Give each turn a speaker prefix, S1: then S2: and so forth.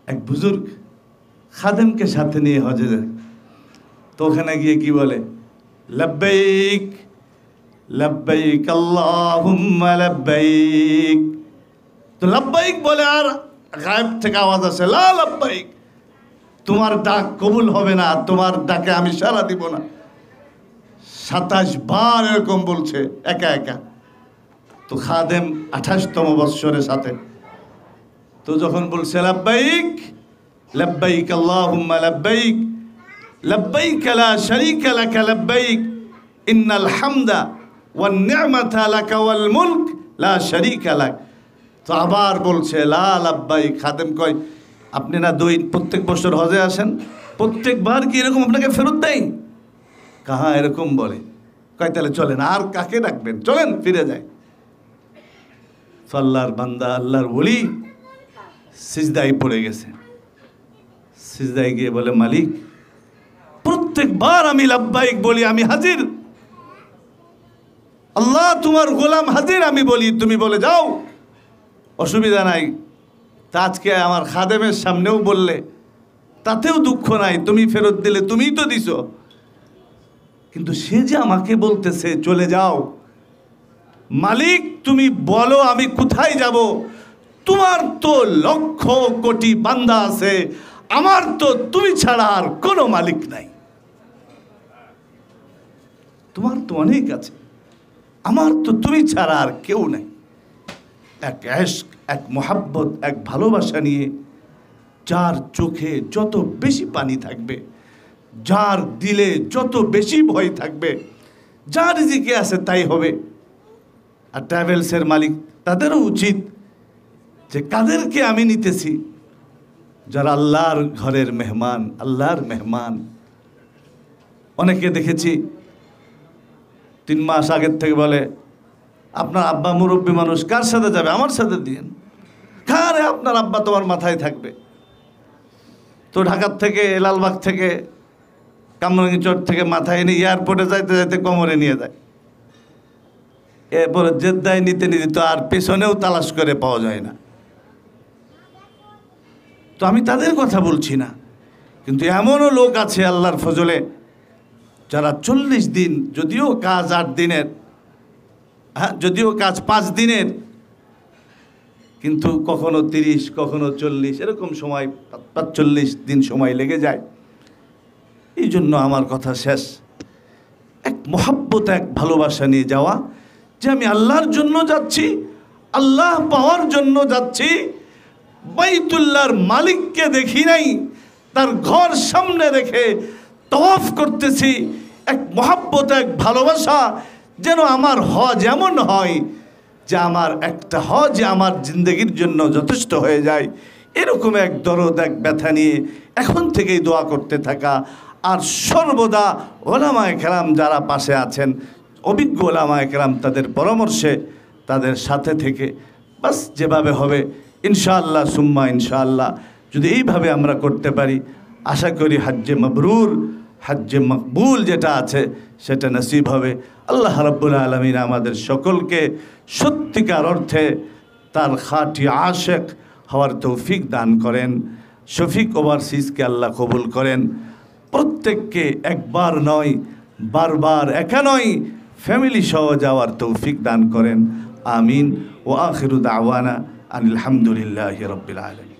S1: এক বুজুর্গ খাদেমকে সাথে নিয়ে হজে যায়। তো ওখানে গিয়ে কি বলে, লব্বাইক লব্বাইক আল্লাহুম্মা লব্বাইক। তো লব্বাইক বলে, আর গায়েব থেকে আওয়াজ আসে, লা লব্বাইক, তোমার ডাক কবুল হবে না, তোমার ডাকে আমি সাড়া দিব না। 27 বার এরকম বলছে একা একা। তো খাদেম 28তম বৎসরের সাথে, তো যখন বলছে লব্বাইক লব্বাইক আল্লাহুম্মা লব্বাইক লব্বাইক লা শারীকা লাকা লব্বাইক ইন্নাল হামদা ওয়ান নি'মাতা লাকা ওয়াল মুলক লা শারীকা লাক। তো আবার বলছে লা লব্বাইক। খাদেম কয়, আপনি না প্রত্যেক বছর হজে আসেন, প্রত্যেকবার কি এরকম আপনাকে ফেরত দেয়? কাহা এরকম বলে। কয় তাহলে চলেন, আর কাকে ডাকবেন, চলেন ফিরে যায়। আল্লাহর বান্দা, আল্লাহর ওলি সিজদায় পড়ে গেছে। সিজদায় গিয়ে বলে, মালিক, প্রত্যেকবার আমি লব্বাইক বলি, আমি হাজির, আল্লাহ তোমার গোলাম হাজির আমি বলি, তুমি বলে যাও, অসুবিধা নাই। তা আজকে আমার খাদেমের সামনেও বললে, তাতেও দুঃখ নাই, তুমি ফেরত দিলে, তুমিই তো দিছো। কিন্তু সে যে আমাকে বলতেছে চলে যাও, মালিক তুমি বলো আমি কোথায় যাব? তোমার তো লক্ষ কোটি বান্দা আছে, আমার তো তুমি ছাড়া আর কোনো মালিক নাই। তোমার তো অনেক আছে, আমার তো তুমি ছাড়া আর কেউ নাই। এক ইশক, এক মোহাব্বত, এক ভালোবাসা নিয়ে যার চোখে যত বেশি পানি থাকবে, যার দিলে যত বেশি ভয় থাকবে, যার রিজিকে আছে তাই হবে। আর ট্রাভেলসের মালিক তাদেরও উচিত যে কাদেরকে আমি নিতেছি, যারা আল্লাহর ঘরের মেহমান, আল্লাহর মেহমান। অনেকে দেখেছি 3 মাস আগের থেকে বলে, আপনার আব্বা মুরব্বী মানুষ, কার সাথে যাবে? আমার সাথে দিন। কারে আপনার আব্বা তোমার মাথায় থাকবে? তো ঢাকার থেকে, লালবাগ থেকে, কামরাঙ্গীরচর থেকে মাথায় এনে এয়ারপোর্টে যাইতে যাইতে কোমরে নিয়ে যায়। এরপরে জেদ্দায় নিতে নিতে তো আর পেছনেও তালাশ করে পাওয়া যায় না। তো আমি তাদের কথা বলছি না, কিন্তু এমনও লোক আছে আল্লাহর ফজলে, যারা 40 দিন, যদিও কাজ 8 দিনের, হ্যাঁ যদিও কাজ 5 দিনের, কিন্তু কখনো 30, কখনো 40, এরকম সময় 45 দিন সময় লেগে যায়। এই জন্য আমার কথা শেষ, এক মহাব্বত, এক ভালোবাসা নিয়ে যাওয়া, যে আমি আল্লাহর জন্য যাচ্ছি, আল্লাহ পাওয়ার জন্য যাচ্ছি। বাইতুল্লাহর মালিককে দেখি নাই, তার ঘর সামনে রেখে তওয়াফ করতেছি। এক মহাব্বত, এক ভালোবাসা, যেন আমার হজ এমন হয় যে আমার একটা হজ আমার জিন্দগির জন্য যথেষ্ট হয়ে যায়। এরকম এক দরদ, এক ব্যথা নিয়ে এখন থেকেই দোয়া করতে থাকা। আর সর্বদা ওলামায়ে কেরাম যারা পাশে আছেন, অভিজ্ঞ ওলামায়ে কেরাম, তাদের পরামর্শে, তাদের সাথে থেকে বাস যেভাবে হবে ইনশাআল্লাহ সুম্মা ইনশাআল্লাহ, যদি এইভাবে আমরা করতে পারি, আশা করি হজ্জে মাবরুর, হজ্জে মকবুল যেটা আছে সেটা নসিব হবে। আল্লাহ রাব্বুল আলামিন আমাদের সকলকে সত্যিকার অর্থে তার খাঁটি আশেক হওয়ার তৌফিক দান করেন। শফিক ওভারসিজকে আল্লাহ কবুল করেন। প্রত্যেককে একবার নয়, বারবার, একা নয়, ফ্যামিলি সহ যাওয়ার তৌফিক দান করেন। আমিন। ও আখিরু দাওয়ানা আনিল হামদুলিল্লাহি রাব্বিল আলামিন।